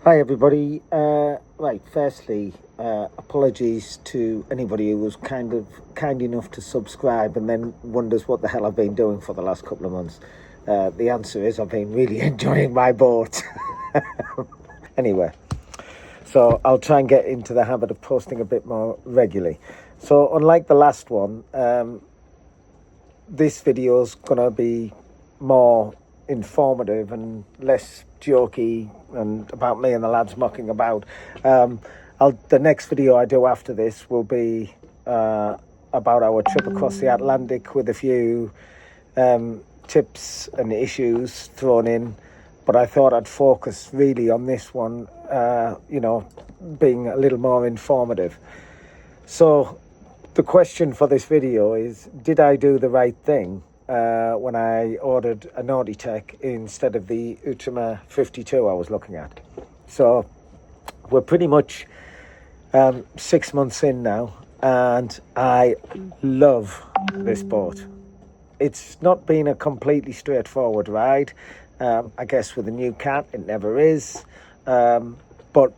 Hi everybody. Right, firstly, apologies to anybody who was kind enough to subscribe and then wonders what the hell I've been doing for the last couple of months. The answer is I've been really enjoying my boat. Anyway, so I'll try and get into the habit of posting a bit more regularly. So unlike the last one, this video is going to be more informative and less jokey and about me and the lads mucking about. The next video I do after this will be about our trip across the Atlantic with a few tips and issues thrown in. But I thought I'd focus really on this one, being a little more informative. So the question for this video is, did I do the right thing when I ordered a Nautitech instead of the Outremer 52 I was looking at? So we're pretty much 6 months in now, and I love this boat. It's not been a completely straightforward ride. I guess with a new cat, it never is. But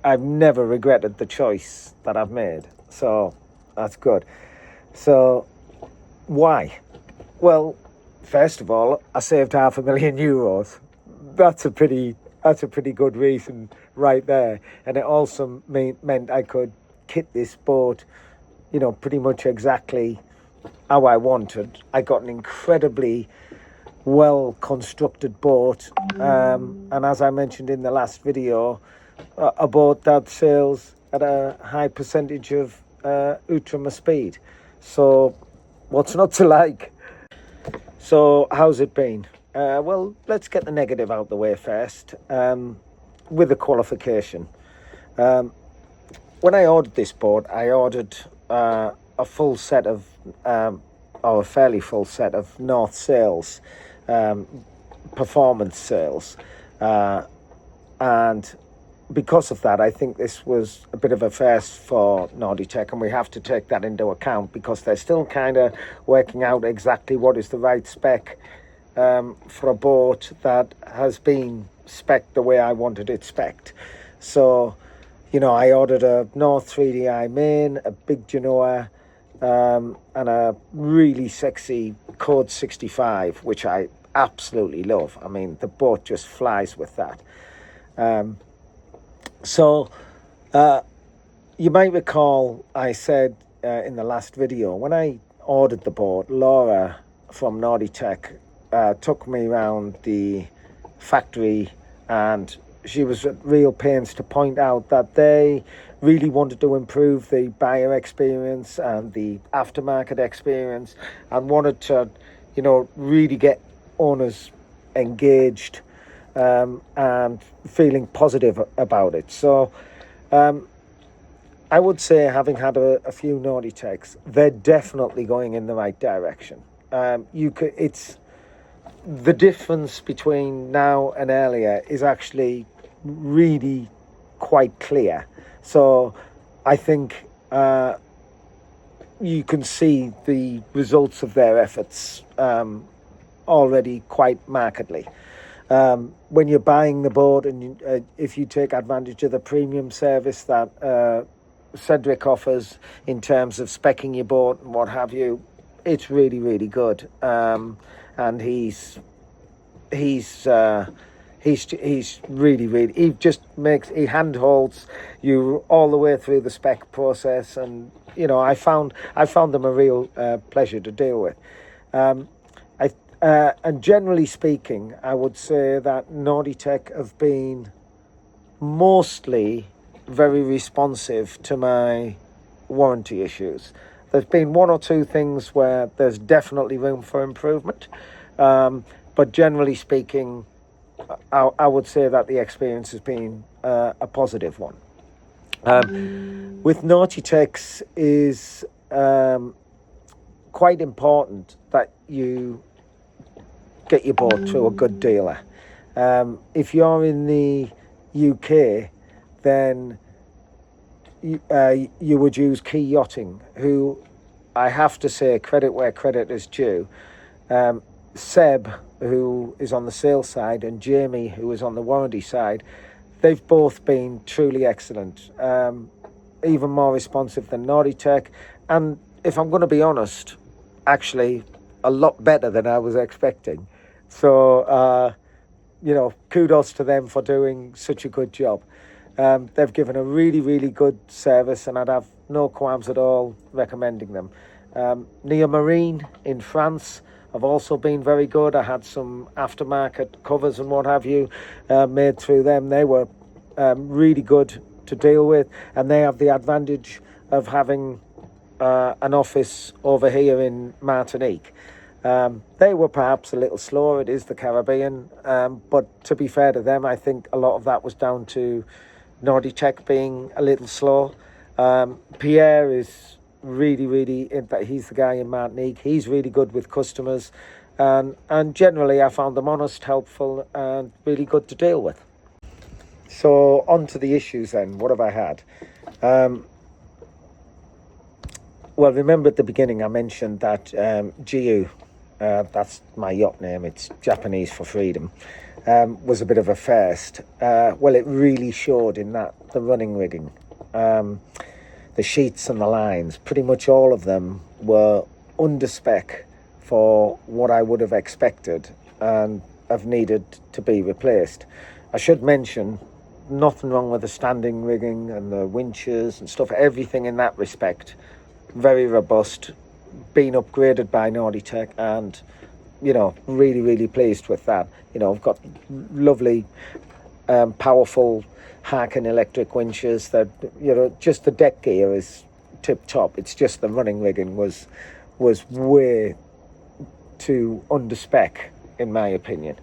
I've never regretted the choice that I've made. So that's good. So why? Well, first of all, I saved €500,000. That's a pretty good reason right there. And it also meant I could kit this boat, pretty much exactly how I wanted. I got an incredibly well-constructed boat, and as I mentioned in the last video, a boat that sails at a high percentage of Outremer speed. So what's not to like? So how's it been? Well, let's get the negative out the way first, with the qualification. When I ordered this boat, I ordered a full set of, or a fairly full set of North sails, performance sails, and because of that, I think this was a bit of a first for Nautitech, and we have to take that into account because they're still kind of working out exactly what is the right spec for a boat that has been spec'd the way I wanted it spec'd. So, I ordered a North 3DI main, a big Genoa, and a really sexy Code 65, which I absolutely love. I mean, the boat just flies with that. So you might recall I said in the last video, when I ordered the boat, Laura from Nautitech took me around the factory, and she was at real pains to point out that they really wanted to improve the buyer experience and the aftermarket experience, and wanted to, really get owners engaged and feeling positive about it. So I would say, having had a few Nautitechs, they're definitely going in the right direction. It's the difference between now and earlier is actually really quite clear. So I think you can see the results of their efforts already quite markedly. When you're buying the boat, and if you take advantage of the premium service that Cedric offers in terms of speccing your boat and what have you, it's really, really good. And he's really, really, he handholds you all the way through the spec process, and I found them a real pleasure to deal with. And generally speaking, I would say that Nautitech have been mostly very responsive to my warranty issues. There's been one or two things where there's definitely room for improvement, but generally speaking, I would say that the experience has been a positive one. With Nautitechs is quite important that you get your boat through a good dealer. If you're in the UK, then you would use Key Yachting, who I have to say, credit where credit is due. Seb, who is on the sales side, and Jamie, who is on the warranty side, they've both been truly excellent, even more responsive than Nautitech, and if I'm going to be honest, actually a lot better than I was expecting. So, kudos to them for doing such a good job. They've given a really, really good service, and I'd have no qualms at all recommending them. Neo Marine in France have also been very good. I had some aftermarket covers and what have you made through them. They were really good to deal with, and they have the advantage of having an office over here in Martinique. They were perhaps a little slower. It is the Caribbean, but to be fair to them, I think a lot of that was down to Nautitech being a little slow. Pierre is really, he's the guy in Martinique. He's really good with customers, and generally I found them honest, helpful, and really good to deal with. So on to the issues then. What have I had? Well, remember at the beginning I mentioned that Jiu, that's my yacht name, it's Japanese for freedom, was a bit of a first. Well, it really showed in that the running rigging, the sheets and the lines, pretty much all of them were under spec for what I would have expected and have needed to be replaced. I should mention, nothing wrong with the standing rigging and the winches and stuff, everything in that respect, very robust, been upgraded by Nautitech, and really pleased with that. I've got lovely powerful Harken electric winches that just the deck gear is tip top. It's just the running rigging was way too under spec in my opinion.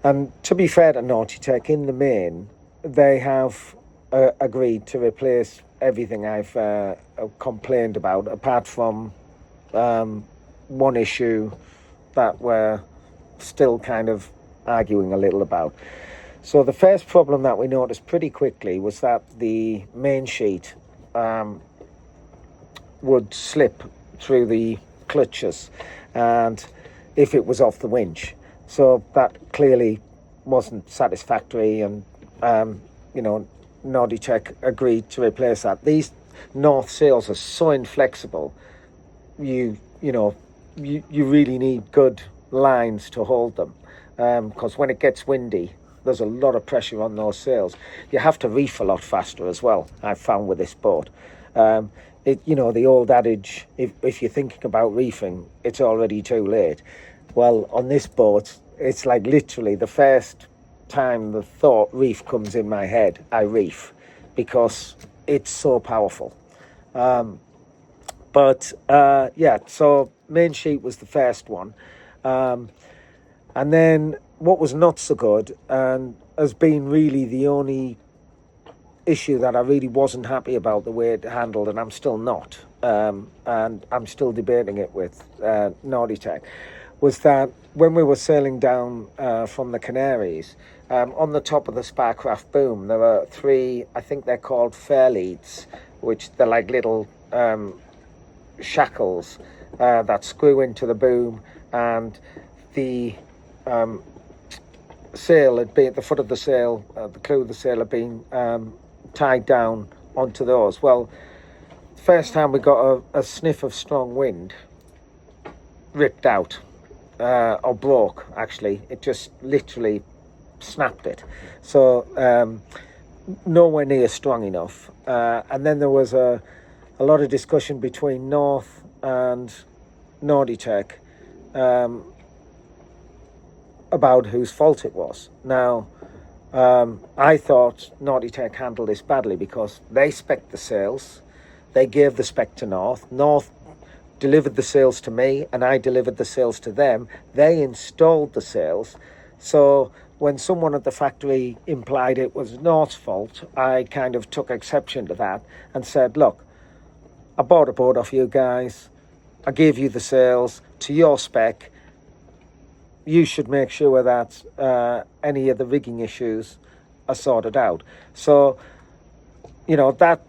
And to be fair to Nautitech, in the main they have agreed to replace everything I've complained about, apart from one issue that we're still kind of arguing a little about. So the first problem that we noticed pretty quickly was that the main sheet would slip through the clutches, and if it was off the winch. So that clearly wasn't satisfactory, and Nautitech agreed to replace that. These north sails are so inflexible. You really need good lines to hold them, because when it gets windy, there's a lot of pressure on those sails. You have to reef a lot faster as well, I've found with this boat. The old adage, if you're thinking about reefing, it's already too late. Well, on this boat, it's like literally the first time the thought reef comes in my head, I reef, because it's so powerful. So main sheet was the first one. And then what was not so good, and has been really the only issue that I really wasn't happy about the way it handled, and I'm still not, and I'm still debating it with Nautitech, was that when we were sailing down from the Canaries, on the top of the Sparcraft boom, there were three, I think they're called fair leads, which they're like little shackles that screw into the boom, and the sail had been, the foot of the sail, the clew of the sail had been tied down onto those. Well, first time we got a sniff of strong wind, ripped out, or broke actually. It just literally snapped it. So nowhere near strong enough. And then there was a lot of discussion between North and Nautitech about whose fault it was. Now, I thought Nautitech handled this badly because they spec'd the sails, they gave the spec to North, North delivered the sails to me, and I delivered the sails to them. They installed the sails. So when someone at the factory implied it was North's fault, I kind of took exception to that and said, look, I bought a boat off you guys, I gave you the sails to your spec, you should make sure that any of the rigging issues are sorted out. So, that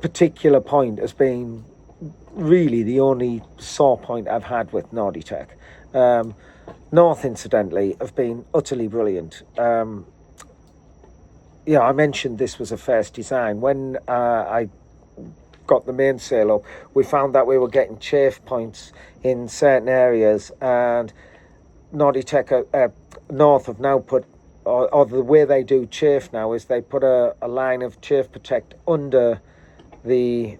particular point has been really the only sore point I've had with Nautitech. North, incidentally, have been utterly brilliant. I mentioned this was a first design. When I got the mainsail up, we found that we were getting chafe points in certain areas, and Nautitech North have now put, or the way they do chafe now is they put a line of chafe protect under the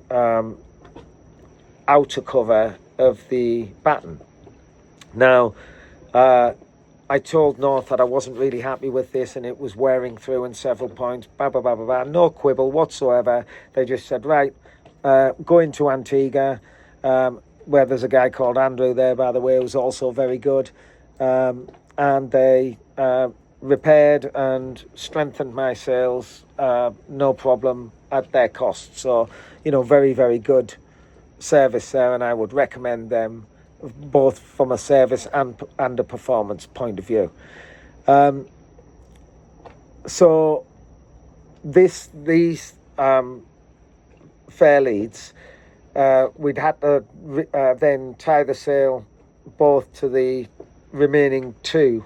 outer cover of the batten. Now, I told North that I wasn't really happy with this and it was wearing through in several points, no quibble whatsoever. They just said, right, go into Antigua, where there's a guy called Andrew there, by the way, who's also very good, and they repaired and strengthened my sails, no problem, at their cost. So, very, very good service there, and I would recommend them both from a service and a performance point of view. So these fair leads, we'd had to then tie the sail both to the remaining two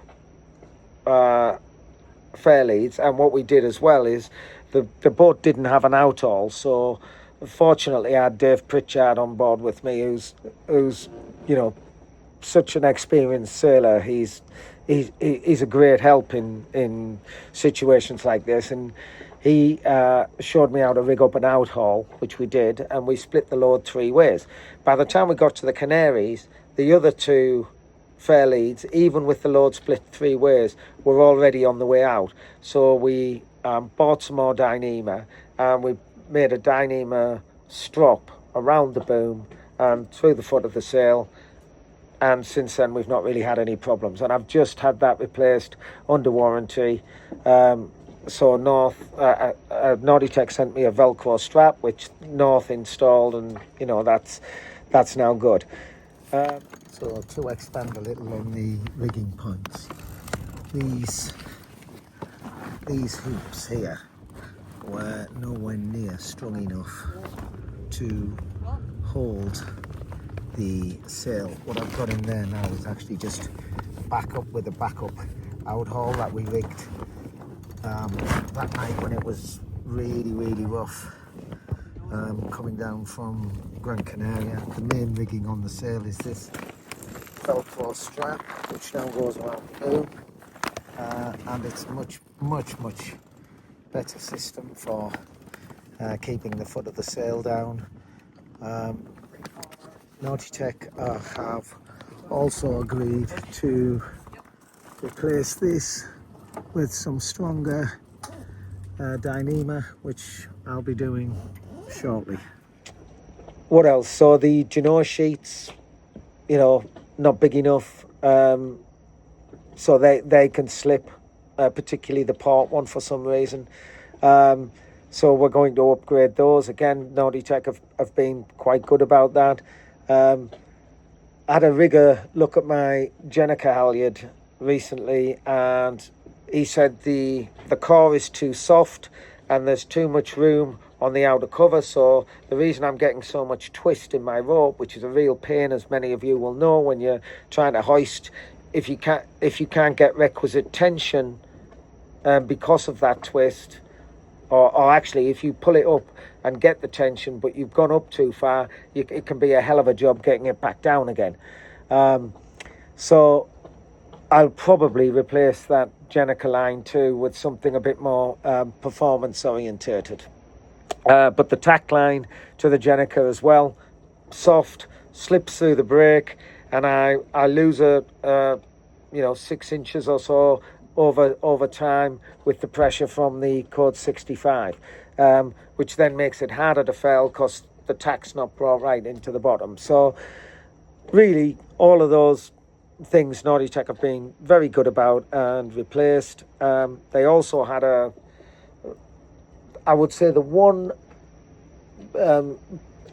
fair leads, and what we did as well is the boat didn't have an out-haul, so fortunately I had Dave Pritchard on board with me, who's such an experienced sailor. He's a great help in situations like this, and he showed me how to rig up an out-haul, which we did, and we split the load 3 ways. By the time we got to the Canaries, the other 2 fair leads, even with the load split 3 ways, were already on the way out. So we bought some more Dyneema, and we made a Dyneema strop around the boom and through the foot of the sail, and since then we've not really had any problems, and I've just had that replaced under warranty. So Nautitech sent me a Velcro strap, which North installed, and that's now good. So to expand a little on the rigging points, these hoops here were nowhere near strong enough to hold the sail. What I've got in there now is actually just a backup with a backup outhaul that we rigged that night when it was really, really rough, coming down from Gran Canaria. The main rigging on the sail is this Velcro strap, which now goes around the boom, and it's much better system for keeping the foot of the sail down. Nautitech have also agreed to replace this with some stronger Dyneema, which I'll be doing shortly. What else? So the Genoa sheets, not big enough, so they can slip, particularly the port one for some reason. So we're going to upgrade those. Again, Nautitech have been quite good about that. I had a rigger look at my Jenica halyard recently, and he said the core is too soft and there's too much room on the outer cover. So the reason I'm getting so much twist in my rope, which is a real pain, as many of you will know, when you're trying to hoist, if you can't get requisite tension because of that twist, or actually if you pull it up and get the tension but you've gone up too far, it can be a hell of a job getting it back down again. So I'll probably replace that Jenica line too with something a bit more performance orientated. But the tack line to the Jenica as well, soft, slips through the brake, and I lose 6 inches or so over time with the pressure from the code 65, which then makes it harder to fell because the tack's not brought right into the bottom. So really all of those things Nautitech have been very good about and replaced. They also had I would say the one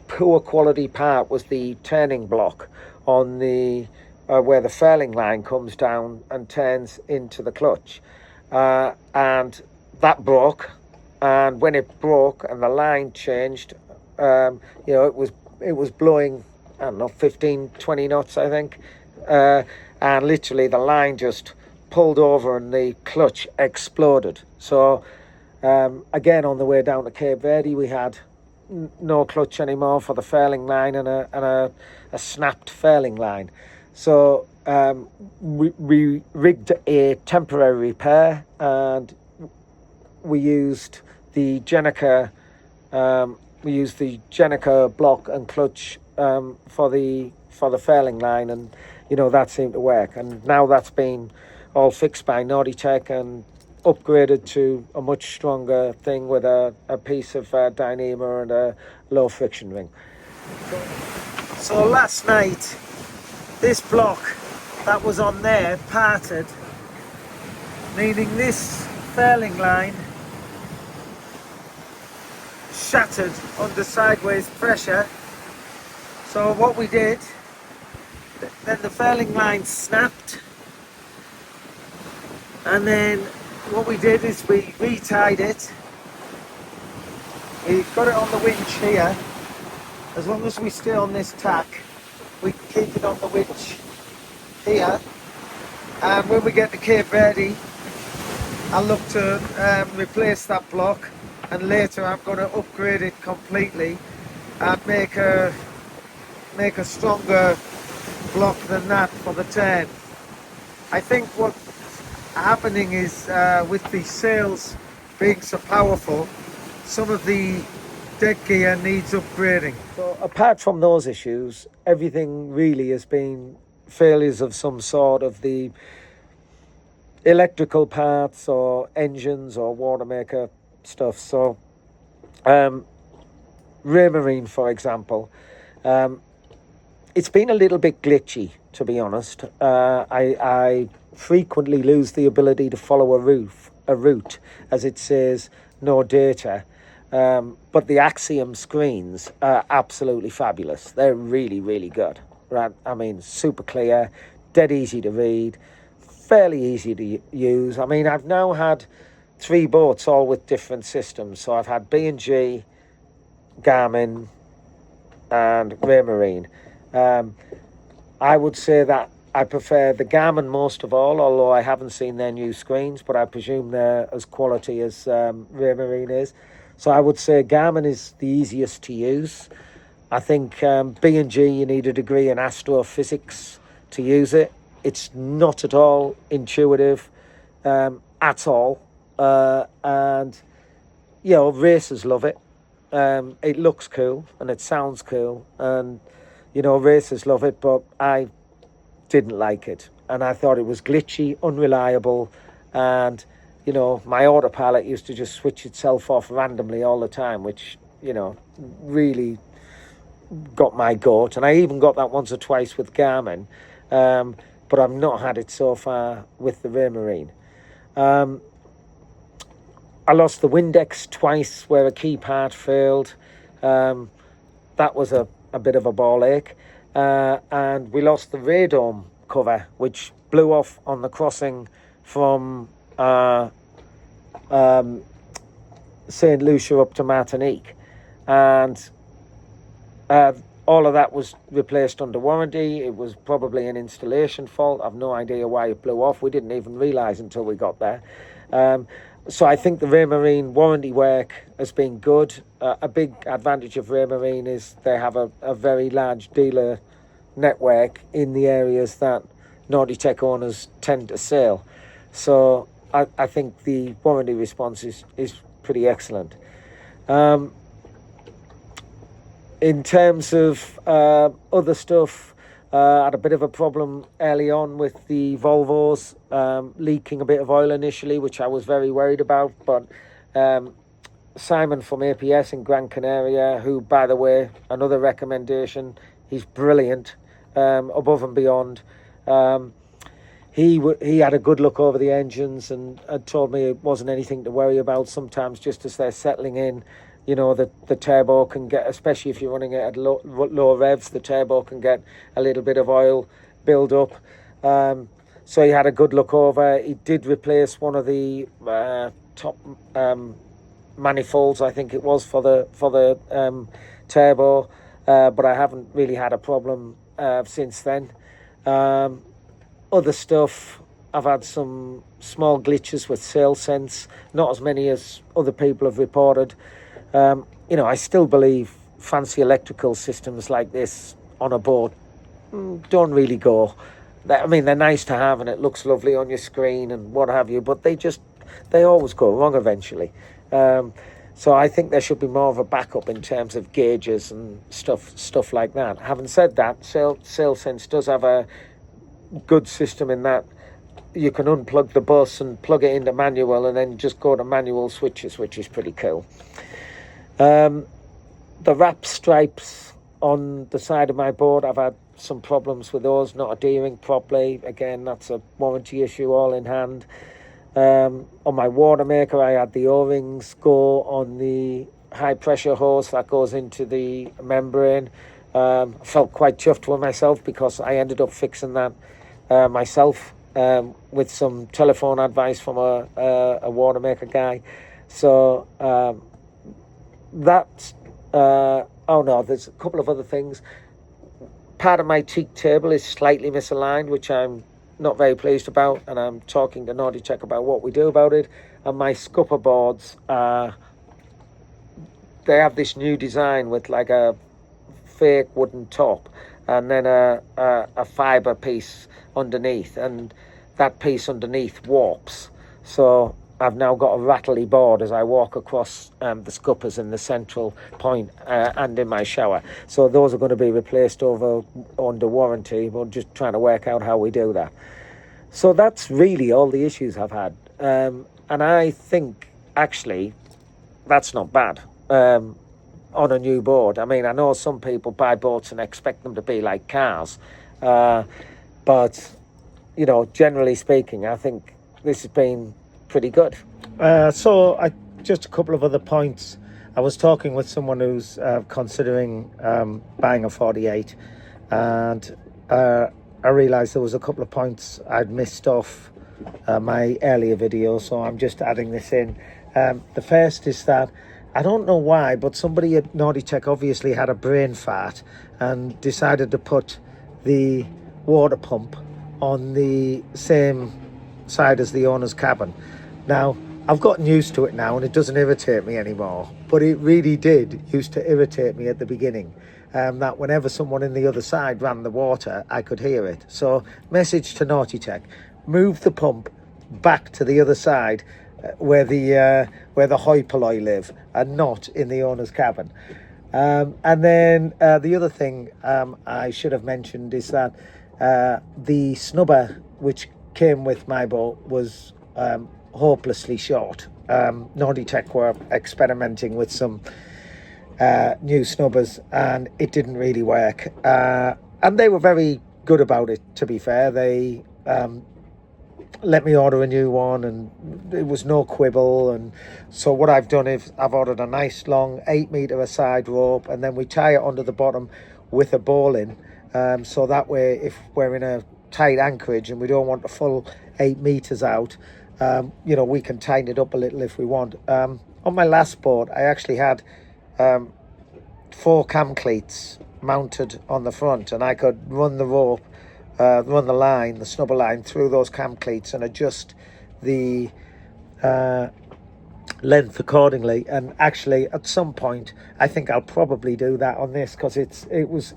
poor quality part was the turning block on the where the furling line comes down and turns into the clutch, and that broke. And when it broke and the line changed, it was blowing, I don't know, 15-20 knots, I think, and literally the line just pulled over and the clutch exploded. So Again, on the way down to Cape Verde, we had no clutch anymore for the furling line and a snapped furling line. So we rigged a temporary repair, and we used the Jenica block and clutch for the furling line, and that seemed to work. And now that's been all fixed by Nautitech and upgraded to a much stronger thing with a piece of Dyneema and a low friction ring. So last night, this block that was on there parted, meaning this furling line shattered under sideways pressure. So what we did, then the furling line snapped, and then what we did is we retied it. We've got it on the winch here. As long as we stay on this tack, we can keep it on the winch here. And when we get to Cape Verde, I'll look to replace that block, and later I'm going to upgrade it completely and make a stronger block than that for the turn. I think what's happening is with the sails being so powerful, some of the deck gear needs upgrading. So apart from those issues, everything really has been failures of some sort of the electrical parts or engines or water maker stuff. So Raymarine, for example, it's been a little bit glitchy, to be honest. I frequently lose the ability to follow a route, as it says no data. But the Axiom screens are absolutely fabulous. They're really, really good. Right? I mean, super clear, dead easy to read, fairly easy to use. I mean, I've now had 3 boats all with different systems. So I've had B&G, Garmin, and Raymarine. I would say that I prefer the Garmin most of all, although I haven't seen their new screens, but I presume they're as quality as Raymarine is. So I would say Garmin is the easiest to use. I think B&G, you need a degree in astrophysics to use it. It's not at all intuitive at all. And, racers love it. It looks cool and it sounds cool. And, racers love it, but I didn't like it. And I thought it was glitchy, unreliable, and my autopilot used to just switch itself off randomly all the time, which, really got my goat. And I even got that once or twice with Garmin, but I've not had it so far with the Raymarine. I lost the Windex twice where a key part failed. That was a bit of a ball ache. And we lost the radome cover, which blew off on the crossing from St. Lucia up to Martinique, and all of that was replaced under warranty. It was probably an installation fault. I've no idea why it blew off. We didn't even realise until we got there. So I think the Raymarine warranty work has been good. A big advantage of Raymarine is they have a very large dealer network in the areas that Nautitech owners tend to sail. So I think the warranty response is pretty excellent. In terms of other stuff, I had a bit of a problem early on with the Volvos leaking a bit of oil initially, which I was very worried about. But Simon from APS in Gran Canaria, who, by the way, another recommendation, he's brilliant, above and beyond. He had a good look over the engines and had told me it wasn't anything to worry about. Sometimes just as they're settling in, the turbo can get, especially if you're running it at low revs, the turbo can get a little bit of oil build up. So he had a good look over. He did replace one of the top manifolds, I think it was, for the turbo, but I haven't really had a problem since then. Other stuff, I've had some small glitches with sail sense, not as many as other people have reported. You know, I still believe fancy electrical systems like this on a boat don't really go. I mean, they're nice to have and it looks lovely on your screen and what have you, but they always go wrong eventually. So I think there should be more of a backup in terms of gauges and stuff like that. Having said that, SailSense does have a good system in that you can unplug the bus and plug it into manual and then just go to manual switches, which is pretty cool. The wrap stripes on the side of my board, I've had some problems with those not adhering properly. Again, that's a warranty issue all in hand. On my water maker, I had the O-rings go on the high pressure hose that goes into the membrane. Felt quite chuffed with myself because I ended up fixing that myself with some telephone advice from a water maker guy. So that's oh no, there's a couple of other things. Part of my teak table is slightly misaligned, which I'm not very pleased about, and I'm talking to Nautitech about what we do about it. And my scupper boards, they have this new design with like a fake wooden top and then a fibre piece underneath, and that piece underneath warps. So I've now got a rattly board as I walk across the scuppers in the central point and in my shower. So those are going to be replaced under warranty. We're just trying to work out how we do that. So that's really all the issues I've had. And I think, actually, that's not bad on a new board. I mean, I know some people buy boats and expect them to be like cars. But, you know, generally speaking, I think this has been pretty good. So just a couple of other points. I was talking with someone who's considering buying a 48, and I realised there was a couple of points I'd missed off my earlier video, so I'm just adding this in. The first is that I don't know why, but somebody at Nautitech obviously had a brain fart and decided to put the water pump on the same side as the owner's cabin. Now, I've gotten used to it now and it doesn't irritate me anymore, but it really did used to irritate me at the beginning, that whenever someone in the other side ran the water, I could hear it. So, message to Nautitech, move the pump back to the other side where the hoi polloi live and not in the owner's cabin. And then the other thing I should have mentioned is that the snubber which came with my boat was hopelessly short. Nautitech were experimenting with some new snubbers and it didn't really work. And they were very good about it, to be fair. They let me order a new one and there was no quibble. And so what I've done is I've ordered a nice long 8 metre aside rope, and then we tie it onto the bottom with a bowline. So that way, if we're in a tight anchorage and we don't want the full 8 metres out, you know, we can tighten it up a little if we want. On my last boat, I actually had 4 cam cleats mounted on the front, and I could run the rope, run the line, the snubber line, through those cam cleats and adjust the length accordingly. And actually, at some point, I think I'll probably do that on this because it was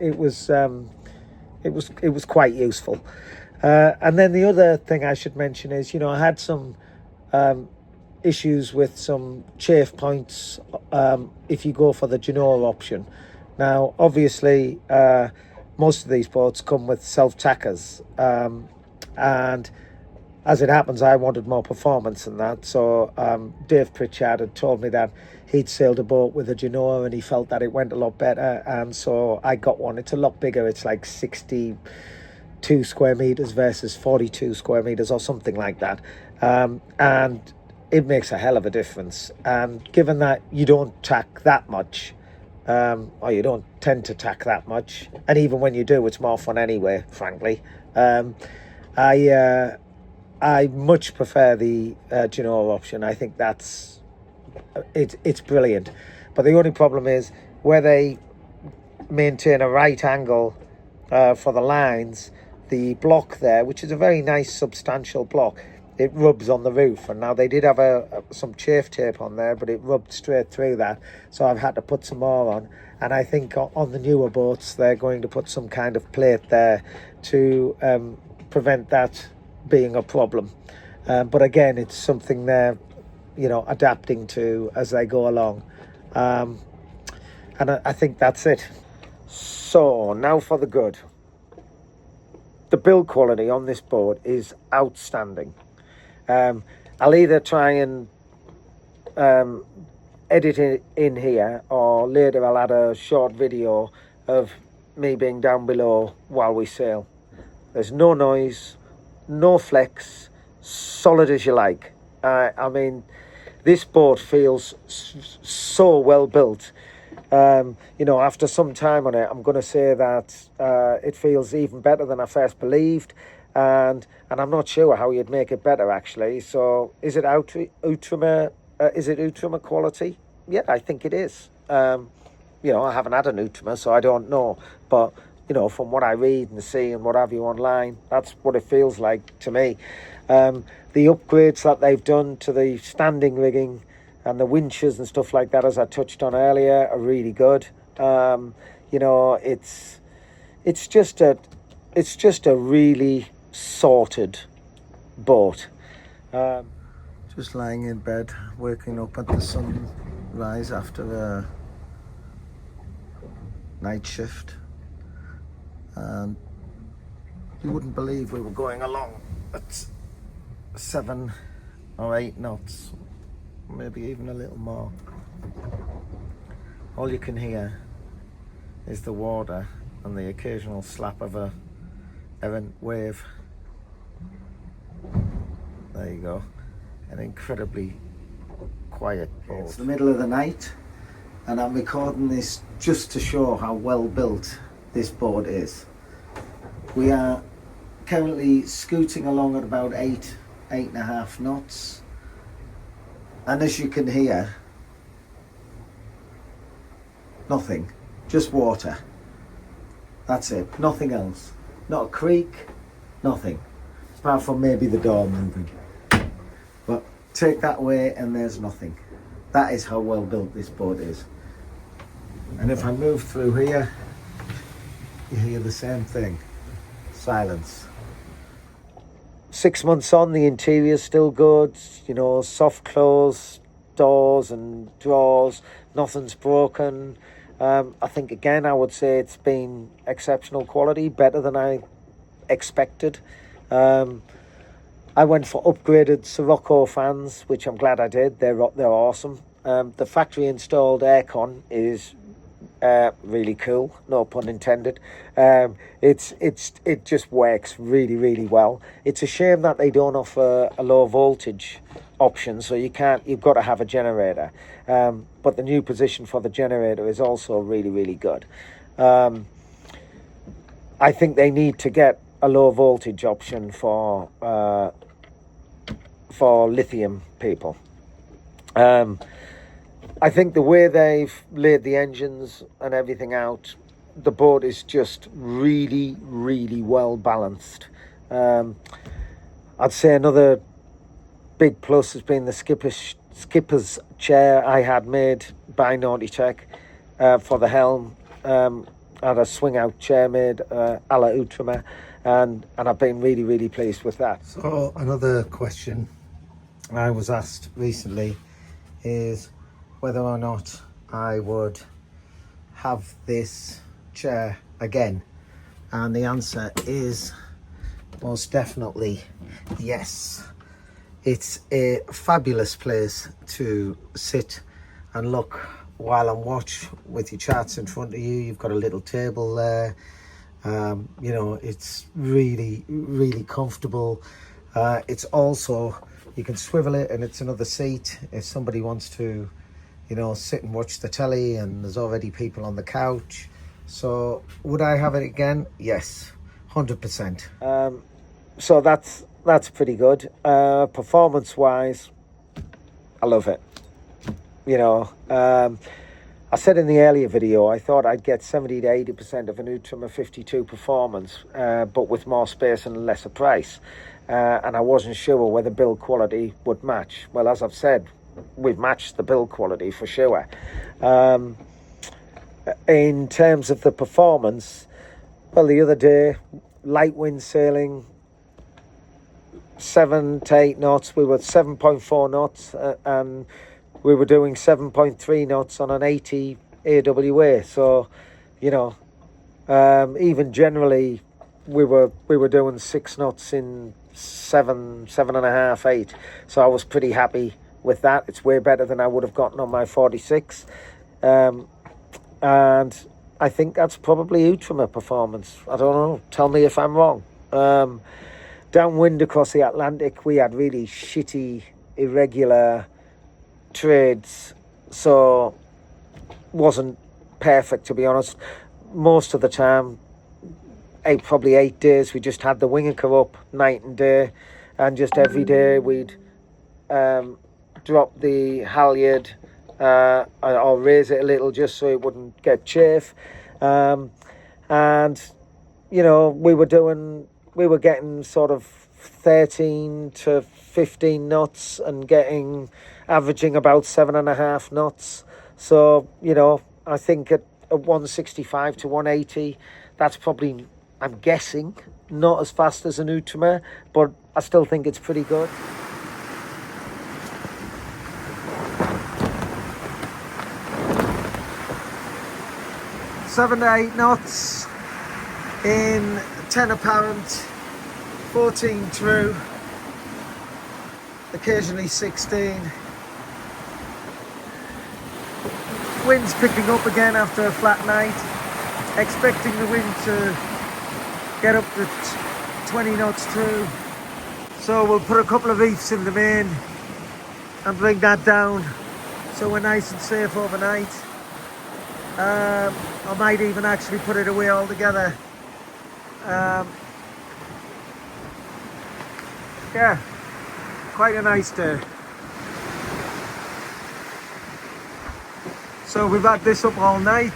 quite useful. And then the other thing I should mention is, you know, I had some issues with some chafe points if you go for the Genoa option. Now, obviously, most of these boats come with self-tackers, and as it happens, I wanted more performance than that. So Dave Pritchard had told me that he'd sailed a boat with a Genoa and he felt that it went a lot better, and so I got one. It's a lot bigger. It's like 62 square meters versus 42 square meters or something like that, and it makes a hell of a difference. And given that you don't tack that much, or you don't tend to tack that much, and even when you do, it's more fun anyway, frankly, I much prefer the Genoa option. I think it's brilliant. But the only problem is where they maintain a right angle for the lines, the block there, which is a very nice substantial block, it rubs on the roof. And now they did have some chafe tape on there, but it rubbed straight through that, so I've had to put some more on. And I think on the newer boats they're going to put some kind of plate there to prevent that being a problem. But again, it's something they're, you know, adapting to as they go along. And I think that's it. So now for the good. The build quality on this boat is outstanding. I'll either try and edit it in here, or later I'll add a short video of me being down below while we sail. There's no noise, no flex, solid as you like. I mean, this boat feels so well built. You know, after some time on it, I'm going to say that it feels even better than I first believed, and I'm not sure how you'd make it better, actually. So, is it Outremer? Is it Outremer quality? Yeah, I think it is. You know, I haven't had an Outremer, so I don't know, but you know, from what I read and see and what have you online, that's what it feels like to me. The upgrades that they've done to the standing rigging and the winches and stuff like that, as I touched on earlier, are really good. You know, it's just a really sorted boat. Just lying in bed, waking up at the sunrise after a night shift, and you wouldn't believe we were going along at 7 or 8 knots, maybe even a little more. All you can hear is the water and the occasional slap of a errant wave. There you go. An incredibly quiet boat. It's the middle of the night, and I'm recording this just to show how well built this boat is. We are currently scooting along at about 8.5 knots, and as you can hear, nothing, just water. That's it, nothing else. Not a creak, nothing, apart from maybe the door moving. But take that away and there's nothing. That is how well built this boat is. And if I move through here, you hear the same thing. Silence. 6 months on, the interior's still good. You know, soft close doors and drawers. Nothing's broken. I think, again, I would say it's been exceptional quality, better than I expected. I went for upgraded Sirocco fans, which I'm glad I did. They're awesome. The factory installed aircon is really cool, no pun intended. It just works really, really well. It's a shame that they don't offer a low voltage option, so you've got to have a generator. But the new position for the generator is also really, really good. I think they need to get a low voltage option for lithium people. I think the way they've laid the engines and everything out, the boat is just really, really well balanced. I'd say another big plus has been the skipper's chair I had made by Nautitech for the helm. I had a swing out chair made a la Outremer, and I've been really, really pleased with that. So another question I was asked recently is whether or not I would have this chair again, and the answer is most definitely yes. It's a fabulous place to sit and look while on watch with your charts in front of you. You've got a little table there. You know, it's really, really comfortable. It's also, you can swivel it and it's another seat if somebody wants to, you know, sit and watch the telly, and there's already people on the couch. So would I have it again? Yes, 100%. So that's pretty good. Performance wise, I love it. You know, I said in the earlier video, I thought I'd get 70 to 80% of an Outremer 52 performance, but with more space and a lesser price. And I wasn't sure whether build quality would match. Well, as I've said, we've matched the build quality for sure. In terms of the performance, well, the other day, light wind sailing, 7 to 8 knots. We were 7.4 knots, and we were doing 7.3 knots on an 80 AWA. So, you know, even generally, we were doing 6 knots in 7.5, 8. So I was pretty happy with that. It's way better than I would have gotten on my 46. And I think that's probably Outremer performance. I don't know. Tell me if I'm wrong. Downwind across the Atlantic, we had really shitty, irregular trades, so wasn't perfect, to be honest. Most of the time, probably 8 days, we just had the wing anchor up night and day, and just every day we'd drop the halyard or raise it a little just so it wouldn't get chafe. And, you know, we were getting sort of 13 to 15 knots and averaging about 7.5 knots. So, you know, I think at 165 to 180, that's probably, I'm guessing, not as fast as an Outremer, but I still think it's pretty good. Seven to 8 knots in 10 apparent, 14 true, occasionally 16. Wind's picking up again after a flat night. Expecting the wind to get up to 20 knots true. So we'll put a couple of reefs in the main and bring that down so we're nice and safe overnight. I might even actually put it away altogether. Yeah, quite a nice day. So we've had this up all night,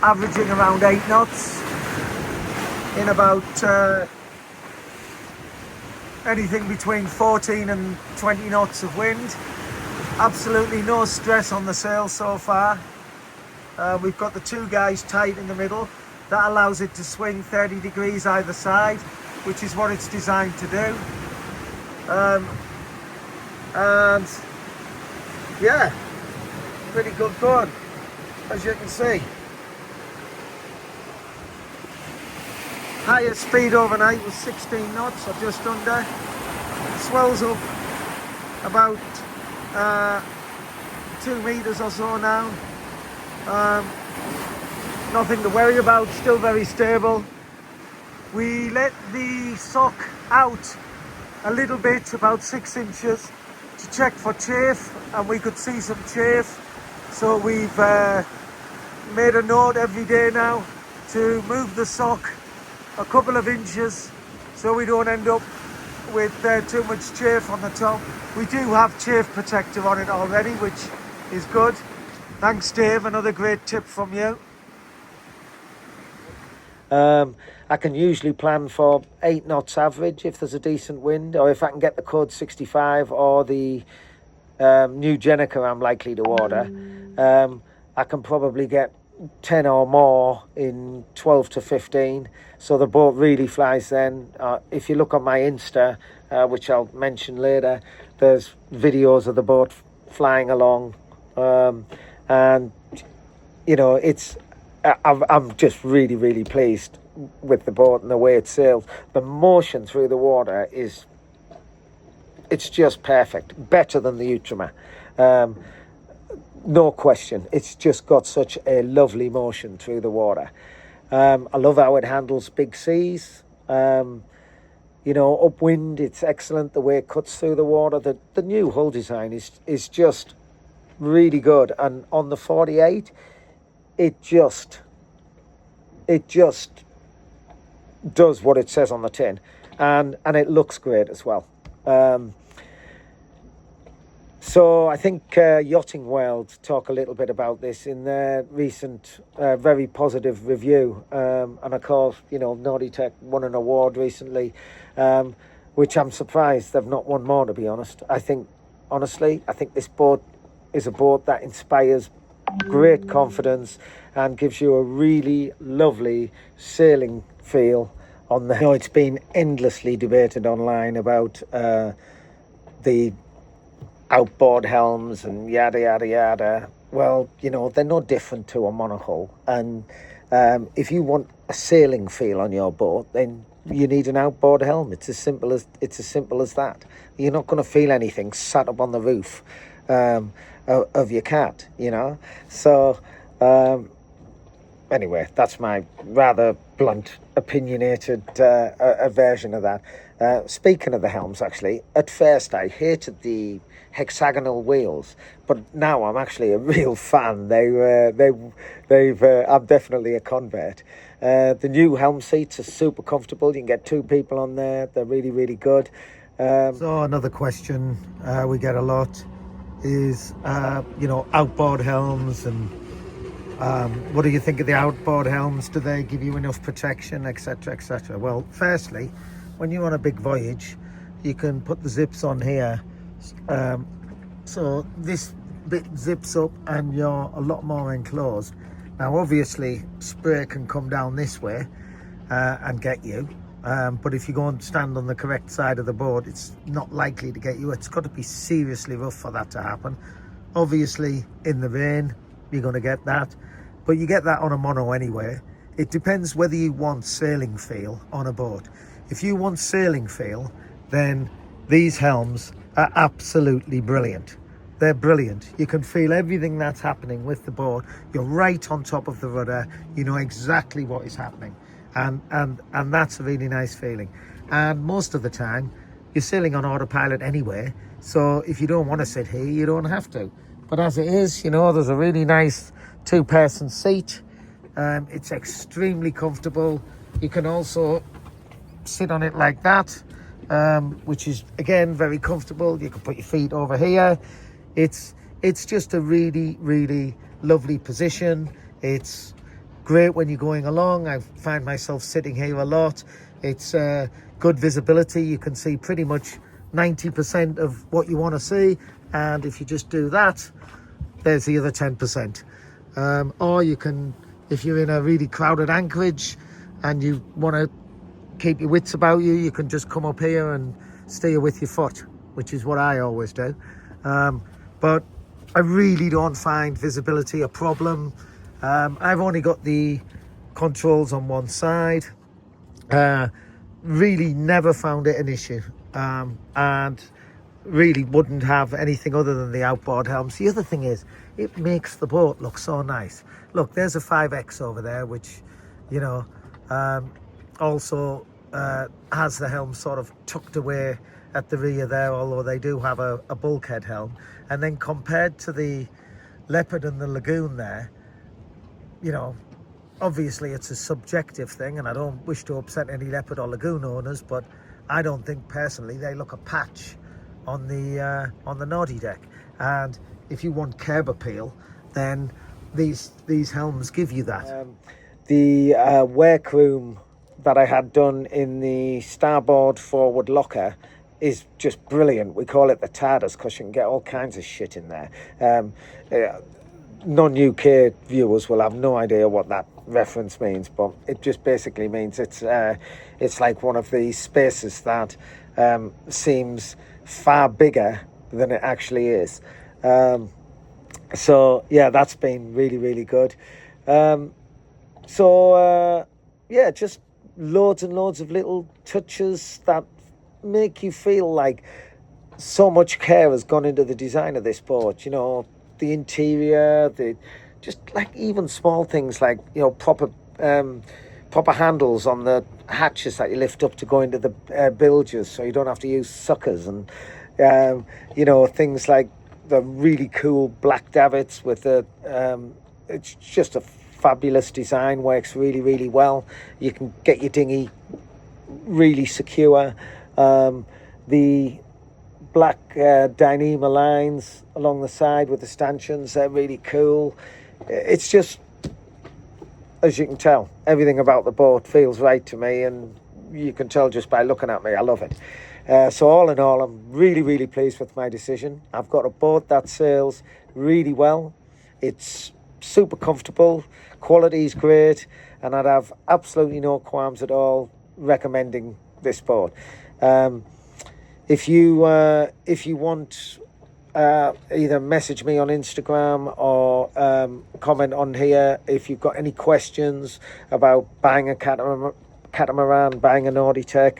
averaging around 8 knots in about anything between 14 and 20 knots of wind. Absolutely no stress on the sail so far. We've got the 2 guys tight in the middle. That allows it to swing 30 degrees either side, which is what it's designed to do. And yeah, pretty good fun, as you can see. Highest speed overnight was 16 knots, or just under. Swells up about 2 meters or so now. Nothing to worry about, still very stable. We let the sock out a little bit, about 6 inches, to check for chafe, and we could see some chafe. So we've made a note every day now to move the sock a couple of inches so we don't end up with too much chafe on the top. We do have chafe protector on it already, which is good. Thanks, Dave, another great tip from you. I can usually plan for 8 knots average if there's a decent wind, or if I can get the code 65 or the new Jenica I'm likely to order. I can probably get 10 or more in 12 to 15, so the boat really flies then. If you look on my Insta, which I'll mention later, there's videos of the boat flying along, and you know, I'm just really pleased with the boat and the way it sails. The motion through the water it's just perfect, better than the Outremer. No question, it's just got such a lovely motion through the water. I love how it handles big seas. You know, upwind, it's excellent the way it cuts through the water. The new hull design is just really good, and on the 48, it just does what it says on the tin, and it looks great as well. So I think Yachting World talk a little bit about this in their recent very positive review. And of course, you know, Nautitech won an award recently, which I'm surprised they've not won more, to be honest. Honestly, I think this boat is a boat that inspires great confidence and gives you a really lovely sailing feel on the... You know, it's been endlessly debated online about the outboard helms and yada yada yada. Well, you know, they're no different to a monohull, and if you want a sailing feel on your boat, then you need an outboard helm. It's as simple as that. You're not going to feel anything sat up on the roof of your cat, you know. So anyway, that's my rather blunt, opinionated version of that. Speaking of the helms, actually, at first I hated the hexagonal wheels, but now I'm actually a real fan. I'm definitely a convert. The new helm seats are super comfortable. You can get 2 people on there. They're really, really good. So another question we get a lot is, you know, outboard helms, and what do you think of the outboard helms? Do they give you enough protection, etc., etc.? Well, firstly, when you're on a big voyage, you can put the zips on here. So this bit zips up and you're a lot more enclosed. Now, obviously, spray can come down this way and get you. But if you go and stand on the correct side of the board, it's not likely to get you. It's got to be seriously rough for that to happen. Obviously, in the rain, you're going to get that. But you get that on a mono anyway. It depends whether you want sailing feel on a boat. If you want sailing feel, then these helms are absolutely brilliant. They're brilliant. You can feel everything that's happening with the boat. You're right on top of the rudder. You know exactly what is happening. And that's a really nice feeling. And most of the time, you're sailing on autopilot anyway. So if you don't want to sit here, you don't have to. But as it is, you know, there's a really nice 2-person seat. It's extremely comfortable. You can also sit on it like that, which is again very comfortable. You can put your feet over here. It's just a really, really lovely position. It's great when you're going along. I find myself sitting here a lot. It's good visibility. You can see pretty much 90% of what you want to see, and if you just do that, there's the other 10%. Or you can, if you're in a really crowded anchorage and you want to keep your wits about you, you can just come up here and steer with your foot, which is what I always do. But I really don't find visibility a problem. I've only got the controls on one side. Really never found it an issue, and really wouldn't have anything other than the outboard helms. The other thing is, it makes the boat look so nice. Look, there's a 5X over there, which, you know, also has the helm sort of tucked away at the rear there, although they do have a bulkhead helm. And then compared to the Leopard and the Lagoon there, you know, obviously it's a subjective thing, and I don't wish to upset any Leopard or Lagoon owners, but I don't think personally they look a patch on the Nautitech. And if you want curb appeal, then these helms give you that. The workroom that I had done in the starboard forward locker is just brilliant. We call it the TARDIS because you can get all kinds of shit in there. Non-UK viewers will have no idea what that reference means, but it just basically means it's like one of these spaces that seems far bigger than it actually is. So yeah, that's been really, really good. Yeah, just loads and loads of little touches that make you feel like so much care has gone into the design of this boat. You know, the interior, just like even small things like, you know, proper handles on the hatches that you lift up to go into the bilges, so you don't have to use suckers, and you know, things like the really cool black davits with the it's just a fabulous design, works really, really well. You can get your dinghy really secure. The black Dyneema lines along the side with the stanchions. They're really cool. It's just, as you can tell, everything about the boat feels right to me, and you can tell just by looking at me, I love it. So all in all, I'm really, really pleased with my decision. I've got a boat that sails really well. It's super comfortable, quality's great, and I'd have absolutely no qualms at all recommending this boat. If you want, either message me on Instagram or comment on here if you've got any questions about buying a catamaran, buying a Nautitech,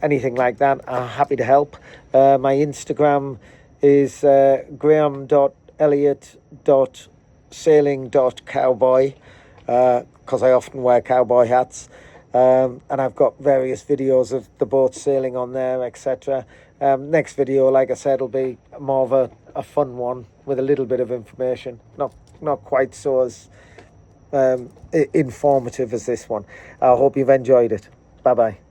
anything like that. I'm happy to help. My Instagram is graham.elliott.sailing.cowboy, because I often wear cowboy hats. And I've got various videos of the boat sailing on there, etc. Next video, like I said, will be more of a fun one with a little bit of information. Not quite so as informative as this one. I hope you've enjoyed it. Bye-bye.